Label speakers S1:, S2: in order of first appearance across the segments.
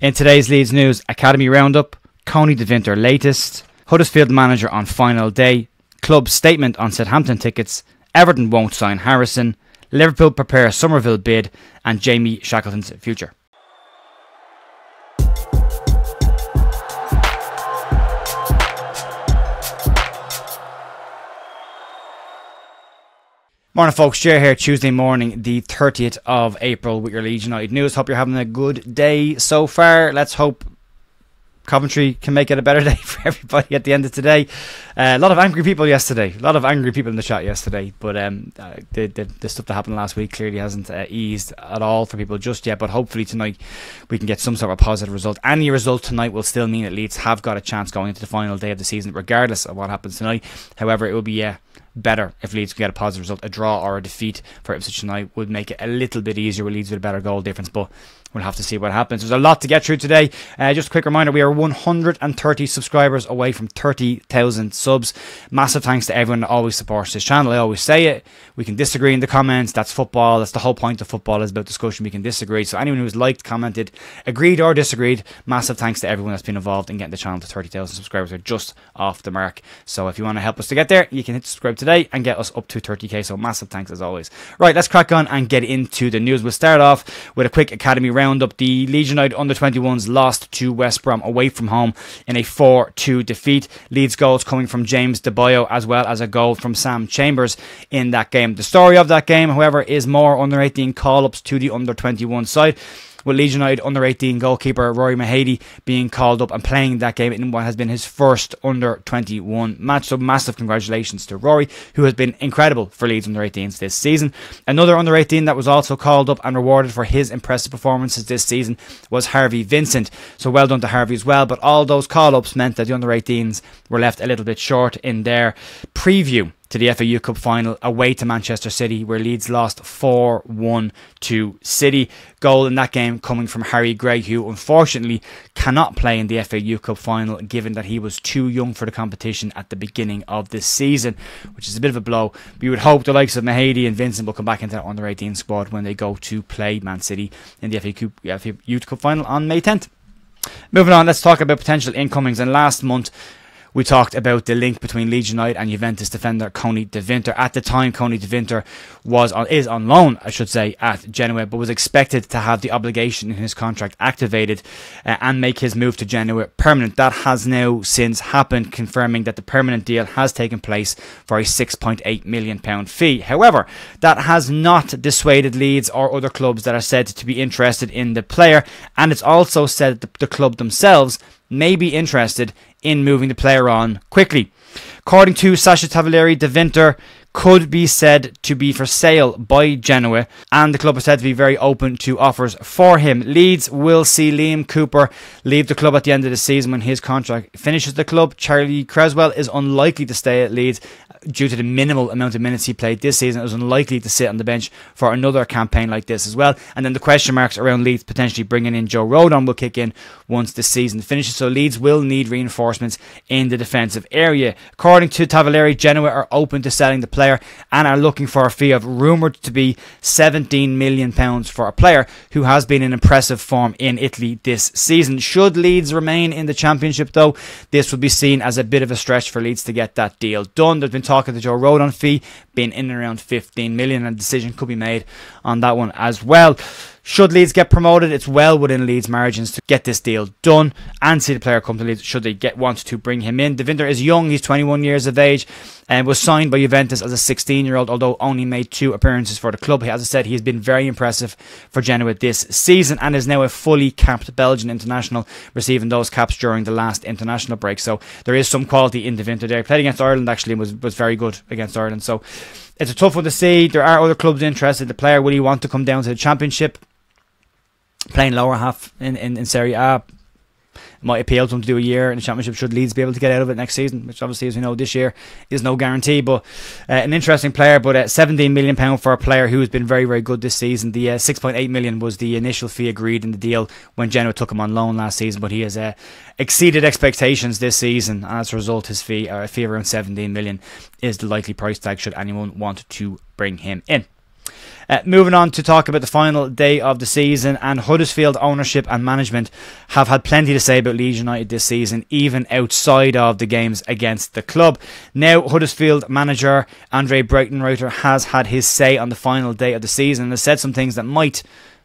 S1: In today's Leeds news, Academy Roundup, Coney de Winter latest, Huddersfield manager on final day, club statement on Southampton tickets, Everton won't sign Harrison, Liverpool prepare Summerville bid, and Jamie Shackleton's future. Morning folks, Jay here, Tuesday morning, the 30th of April with your Leeds United news. Hope you're having a good day so far. Let's hope Coventry can make it a better day for everybody at the end of today. A lot of angry people yesterday. A lot of angry people in the chat yesterday. But the stuff that happened last week clearly hasn't eased at all for people just yet. But hopefully tonight we can get some sort of positive result. Any result tonight will still mean that Leeds have got a chance going into the final day of the season, regardless of what happens tonight. However, it will be better if Leeds can get a positive result. A draw or a defeat for Ipswich tonight would make it a little bit easier with Leeds with a better goal difference, but we'll have to see what happens. There's a lot to get through today. Just a quick reminder, we are 130 subscribers away from 30,000 subs. Massive thanks to everyone that always supports this channel. I always say it. We can disagree in the comments. That's football. That's the whole point of football, is about discussion. We can disagree. So anyone who's liked, commented, agreed or disagreed, massive thanks to everyone that's been involved in getting the channel to 30,000 subscribers. We're just off the mark. So if you want to help us to get there, you can hit subscribe today and get us up to 30k. So massive thanks as always. Right, let's crack on and get into the news. We'll start off with a quick Academy Roundup. The Leeds United under-21s lost to West Brom away from home in a 4-2 defeat. Leeds goals coming from James De Boyo as well as a goal from Sam Chambers in that game. The story of that game, however, is more under-18 call-ups to the under-21 side, with Leeds United under-18 goalkeeper Rory Mahady being called up and playing that game in what has been his first under-21 match. So massive congratulations to Rory, who has been incredible for Leeds under-18s this season. Another under-18 that was also called up and rewarded for his impressive performances this season was Harvey Vincent. So well done to Harvey as well. But all those call-ups meant that the under-18s were left a little bit short in their preview to the FAU Cup final away to Manchester City, where Leeds lost 4-1 to City. Goal in that game coming from Harry Gray, who unfortunately cannot play in the FAU Cup final given that he was too young for the competition at the beginning of this season, which is a bit of a blow. We would hope the likes of Mahady and Vincent will come back into that under-18 squad when they go to play Man City in the FAU Cup final on May 10th. Moving on, let's talk about potential incomings. And last month we talked about the link between Leeds United and Juventus defender Coney de Winter. At the time, Coney de Winter is on loan, I should say, at Genoa, but was expected to have the obligation in his contract activated and make his move to Genoa permanent. That has now since happened, confirming that the permanent deal has taken place for a £6.8 million fee. However, that has not dissuaded Leeds or other clubs that are said to be interested in the player, and it's also said that the club themselves may be interested in moving the player on quickly. According to Sasha Tavolieri, De Winter could be said to be for sale by Genoa, and the club is said to be very open to offers for him. Leeds will see Liam Cooper leave the club at the end of the season when his contract finishes the club. Charlie Creswell is unlikely to stay at Leeds due to the minimal amount of minutes he played this season. It was unlikely to sit on the bench for another campaign like this as well. And then the question marks around Leeds potentially bringing in Joe Rodon will kick in once the season finishes. So Leeds will need reinforcements in the defensive area. According to Tavolieri, Genoa are open to selling the player and are looking for a fee of rumoured to be £17 million for a player who has been in impressive form in Italy this season. Should Leeds remain in the Championship though, this would be seen as a bit of a stretch for Leeds to get that deal done. There's been talk of the Joe Rodon fee being in and around 15 million, and a decision could be made on that one as well. Should Leeds get promoted, it's well within Leeds' margins to get this deal done and see the player come to Leeds should they want to bring him in. De Winter is young, he's 21 years of age and was signed by Juventus as a 16-year-old, although only made 2 appearances for the club. As I said, he's been very impressive for Genoa this season and is now a fully capped Belgian international, receiving those caps during the last international break. So there is some quality in De Winter there. He played against Ireland actually and was very good against Ireland. So it's a tough one to see. There are other clubs interested. The player, will he want to come down to the Championship? Playing lower half in Serie A might appeal to him to do a year in the Championship should Leeds be able to get out of it next season, which obviously, as we know, this year is no guarantee. But an interesting player, but £17 million for a player who has been very, very good this season. The £6.8 million was the initial fee agreed in the deal when Genoa took him on loan last season, but he has exceeded expectations this season, and as a result his fee, a fee of around £17 million is the likely price tag should anyone want to bring him in. Moving on to talk about the final day of the season, and Huddersfield ownership and management have had plenty to say about Leeds United this season, even outside of the games against the club. Now Huddersfield manager Andre Breitenreiter has had his say on the final day of the season and has said some things that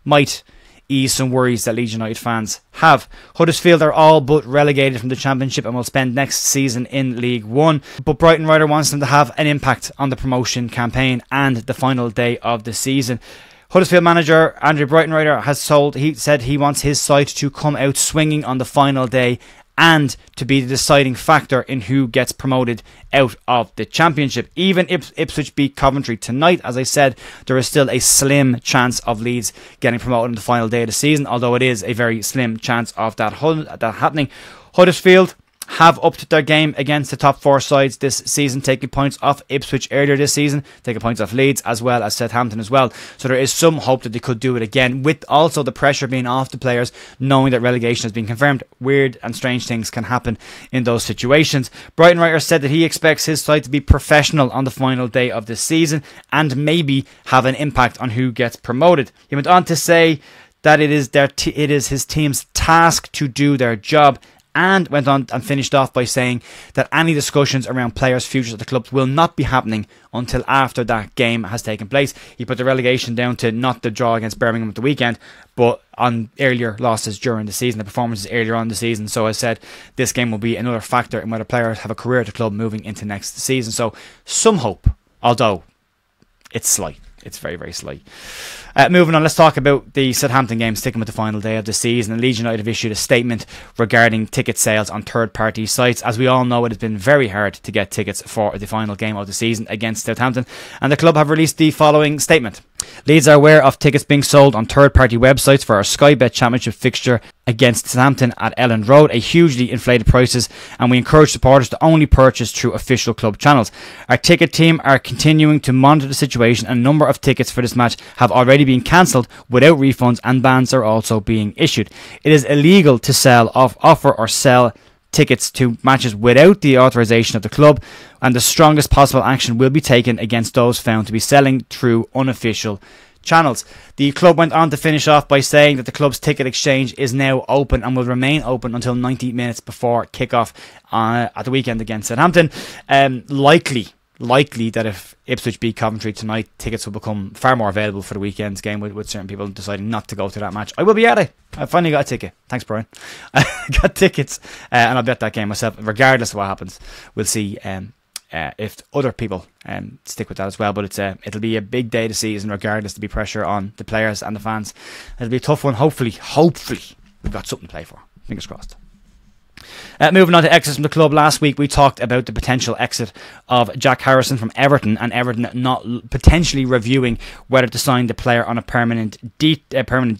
S1: might ease some worries that Leeds United fans have. Huddersfield are all but relegated from the Championship and will spend next season in League One, but Breitenreiter wants them to have an impact on the promotion campaign and the final day of the season. Huddersfield manager Andre Breitenreiter he said he wants his side to come out swinging on the final day and to be the deciding factor in who gets promoted out of the Championship. Even if Ipswich beat Coventry tonight, as I said, there is still a slim chance of Leeds getting promoted on the final day of the season, although it is a very slim chance of that happening. Huddersfield have upped their game against the top 4 sides this season, taking points off Ipswich earlier this season, taking points off Leeds as well as Southampton as well. So there is some hope that they could do it again, with also the pressure being off the players, knowing that relegation has been confirmed. Weird and strange things can happen in those situations. Breitenreiter said that he expects his side to be professional on the final day of the season and maybe have an impact on who gets promoted. He went on to say that it is his team's task to do their job, and went on and finished off by saying that any discussions around players' futures at the clubs will not be happening until after that game has taken place. He put the relegation down to not the draw against Birmingham at the weekend, but on earlier losses during the season, the performances earlier on in the season. So I said this game will be another factor in whether players have a career at the club moving into next season. So some hope, although it's slight. It's very, very slight. Moving on, let's talk about the Southampton game, sticking with the final day of the season. And Leeds United have issued a statement regarding ticket sales on third-party sites. As we all know, it has been very hard to get tickets for the final game of the season against Southampton, and the club have released the following statement. Leeds are aware of tickets being sold on third-party websites for our Sky Bet Championship fixture against Southampton at Elland Road, a hugely inflated prices, and we encourage supporters to only purchase through official club channels. Our ticket team are continuing to monitor the situation, and a number of tickets for this match have already been cancelled without refunds, and bans are also being issued. It is illegal to offer or sell tickets to matches without the authorization of the club, and the strongest possible action will be taken against those found to be selling through unofficial channels. The club went on to finish off by saying that the club's ticket exchange is now open and will remain open until 90 minutes before kick-off at the weekend against Southampton. Likely that if Ipswich beat Coventry tonight, tickets will become far more available for the weekend's game, with certain people deciding not to go to that match. I will be at it. I finally got a ticket. Thanks, Brian. I got tickets, and I'll bet that game myself, regardless of what happens. We'll see if other people stick with that as well. But it'll be a big day this season, regardless. There'll be pressure on the players and the fans. It'll be a tough one. Hopefully we've got something to play for. Fingers crossed. Moving on to exits from the club, last week we talked about the potential exit of Jack Harrison from Everton, and Everton not potentially reviewing whether to sign the player on a permanent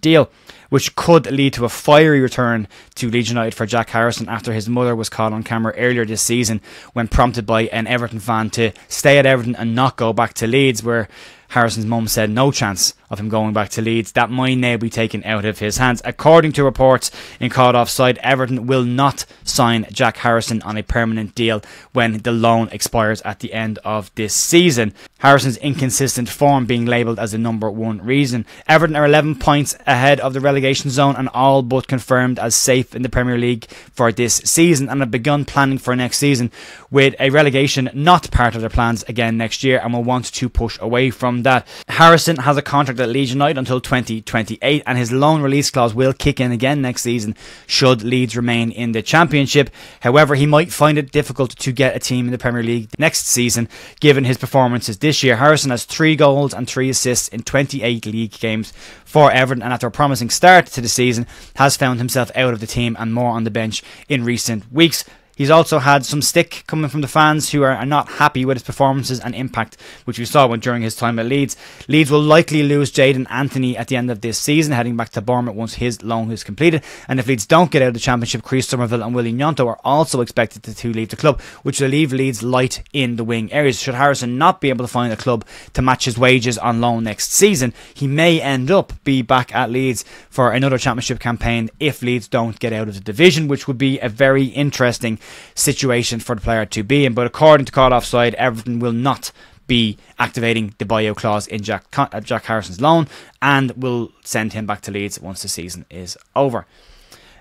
S1: deal, which could lead to a fiery return to Leeds United for Jack Harrison after his mother was caught on camera earlier this season when prompted by an Everton fan to stay at Everton and not go back to Leeds, where Harrison's mum said no chance of him going back to Leeds. That might now be taken out of his hands. According to reports in Caught Offside, Everton will not sign Jack Harrison on a permanent deal when the loan expires at the end of this season. Harrison's inconsistent form being labelled as the number one reason. Everton are 11 points ahead of the relegation zone and all but confirmed as safe in the Premier League for this season, and have begun planning for next season, with a relegation not part of their plans again next year, and will want to push away from that. Harrison has a contract at Leeds United until 2028, and his loan release clause will kick in again next season should Leeds remain in the Championship. However, he might find it difficult to get a team in the Premier League next season given his performances this year. Harrison has 3 goals and 3 assists in 28 league games for Everton, and after a promising start to the season has found himself out of the team and more on the bench in recent weeks. He's also had some stick coming from the fans who are not happy with his performances and impact, which we saw during his time at Leeds. Leeds will likely lose Jadon Anthony at the end of this season, heading back to Bournemouth once his loan is completed. And if Leeds don't get out of the Championship, Chris Summerville and Willie Gnonto are also expected to leave the club, which will leave Leeds light in the wing areas. Should Harrison not be able to find a club to match his wages on loan next season, he may end up be back at Leeds for another Championship campaign if Leeds don't get out of the division, which would be a very interesting situation for the player to be in. But according to Caught Offside, Everton will not be activating the buyout clause in Jack Harrison's loan, and will send him back to Leeds once the season is over.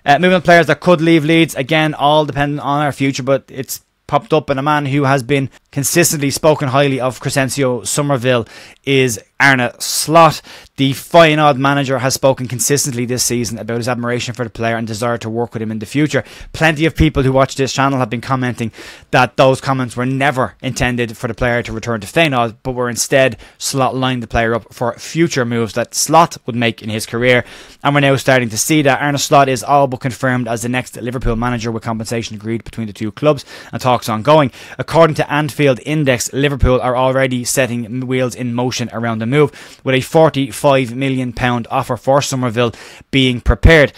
S1: Moving on to players that could leave Leeds, again, all dependent on our future, but it's popped up, and a man who has been consistently spoken highly of Crescencio Summerville is Arne Slot. The Feyenoord manager has spoken consistently this season about his admiration for the player and desire to work with him in the future. Plenty of people who watch this channel have been commenting that those comments were never intended for the player to return to Feyenoord, but were instead Slot lined the player up for future moves that Slot would make in his career. And we're now starting to see that. Arne Slot is all but confirmed as the next Liverpool manager, with compensation agreed between the two clubs and talks ongoing. According to Anfield Index, Liverpool are already setting wheels in motion around the move, with a £45 million offer for Somerville being prepared.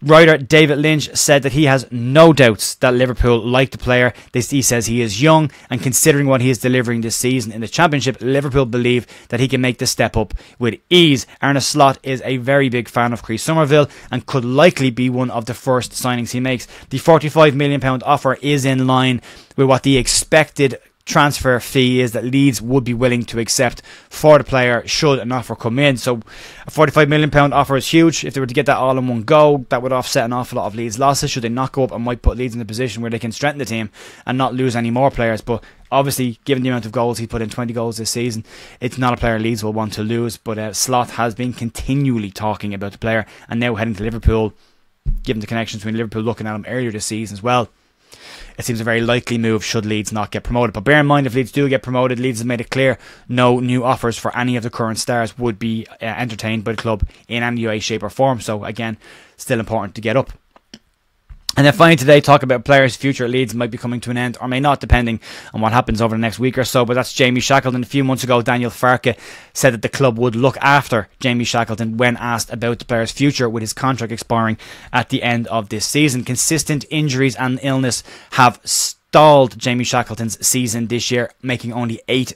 S1: Writer David Lynch said that he has no doubts that Liverpool like the player. He says he is young, and considering what he is delivering this season in the Championship, Liverpool believe that he can make the step up with ease. Arne Slot is a very big fan of Chris Somerville and could likely be one of the first signings he makes. The £45 million offer is in line with what the expected transfer fee is that Leeds would be willing to accept for the player should an offer come in. So a £45 million offer is huge. If they were to get that all in one go, that would offset an awful lot of Leeds' losses should they not go up, and might put Leeds in a position where they can strengthen the team and not lose any more players. But obviously, given the amount of goals he put in, 20 goals this season, it's not a player Leeds will want to lose. But Slot has been continually talking about the player, and now heading to Liverpool, given the connections between Liverpool looking at him earlier this season as well, it seems a very likely move should Leeds not get promoted. But bear in mind, if Leeds do get promoted, Leeds has made it clear no new offers for any of the current stars would be entertained by the club in any way, shape or form. So again, still important to get up. And then finally today, talk about players' future at Leeds might be coming to an end, or may not, depending on what happens over the next week or so. But that's Jamie Shackleton. A few months ago, Daniel Farke said that the club would look after Jamie Shackleton when asked about the player's future, with his contract expiring at the end of this season. Consistent injuries and illness have stalled Jamie Shackleton's season this year, making only 8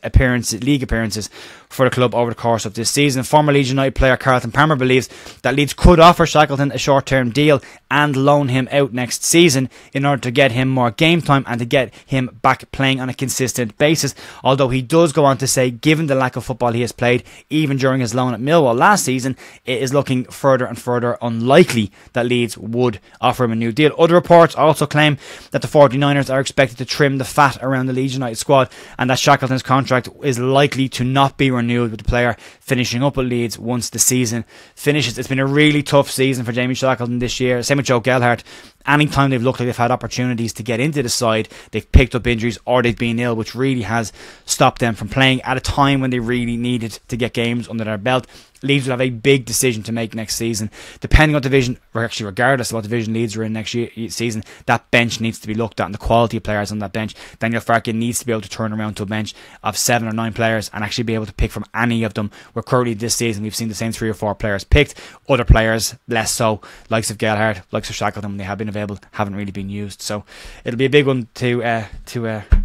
S1: league appearances for the club over the course of this season. Former Leeds United player Carlton Palmer believes that Leeds could offer Shackleton a short-term deal and loan him out next season in order to get him more game time and to get him back playing on a consistent basis. Although he does go on to say, given the lack of football he has played, even during his loan at Millwall last season, it is looking further and further unlikely that Leeds would offer him a new deal. Other reports also claim that the 49ers are expected to trim the fat around the Leeds United squad, and that Shackleton's contract is likely to not be renewed, with the player finishing up at Leeds once the season finishes. It's been a really tough season for Jamie Shackleton this year. Same with Joe Gelhardt. Anytime they've looked like they've had opportunities to get into the side, they've picked up injuries or they've been ill, which really has stopped them from playing at a time when they really needed to get games under their belt. Leeds will have a big decision to make next season. Depending on division, or actually regardless of what division Leeds are in next season, that bench needs to be looked at and the quality of players on that bench. Daniel Farke needs to be able to turn around to a bench of 7 or 9 players and actually be able to pick from any of them. Where currently this season we've seen the same 3 or 4 players picked. Other players less so, likes of Gelhardt, likes of Shackleton, when they have been available, haven't really been used. So it'll be a big one to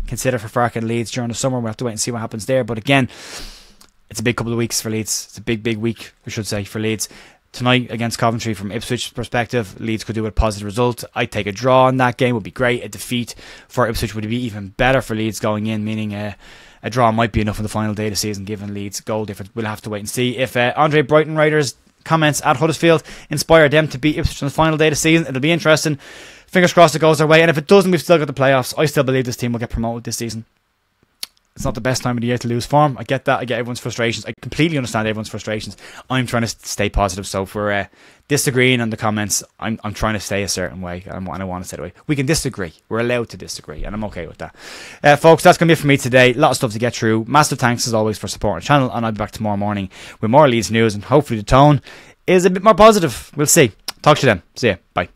S1: consider for Farke and Leeds during the summer. We'll have to wait and see what happens there. But again, it's a big couple of weeks for Leeds. It's a big week, we should say, for Leeds. Tonight against Coventry, from Ipswich's perspective, Leeds could do a positive result. I'd take a draw in that game, would be great. A defeat for Ipswich would be even better for Leeds going in, meaning a draw might be enough on the final day of the season, given Leeds' goal difference. We'll have to wait and see. If Andre Breitenreiter's comments at Huddersfield inspire them to beat Ipswich on the final day of the season, it'll be interesting. Fingers crossed it goes their way. And if it doesn't, we've still got the playoffs. I still believe this team will get promoted this season. It's not the best time of the year to lose form. I get that. I get everyone's frustrations. I completely understand everyone's frustrations. I'm trying to stay positive. So for disagreeing on the comments, I'm trying to stay a certain way. And I want to stay that way. We can disagree. We're allowed to disagree. And I'm okay with that. Folks, that's going to be it for me today. A lot of stuff to get through. Massive thanks as always for supporting the channel. And I'll be back tomorrow morning with more Leeds news. And hopefully the tone is a bit more positive. We'll see. Talk to you then. See ya. Bye.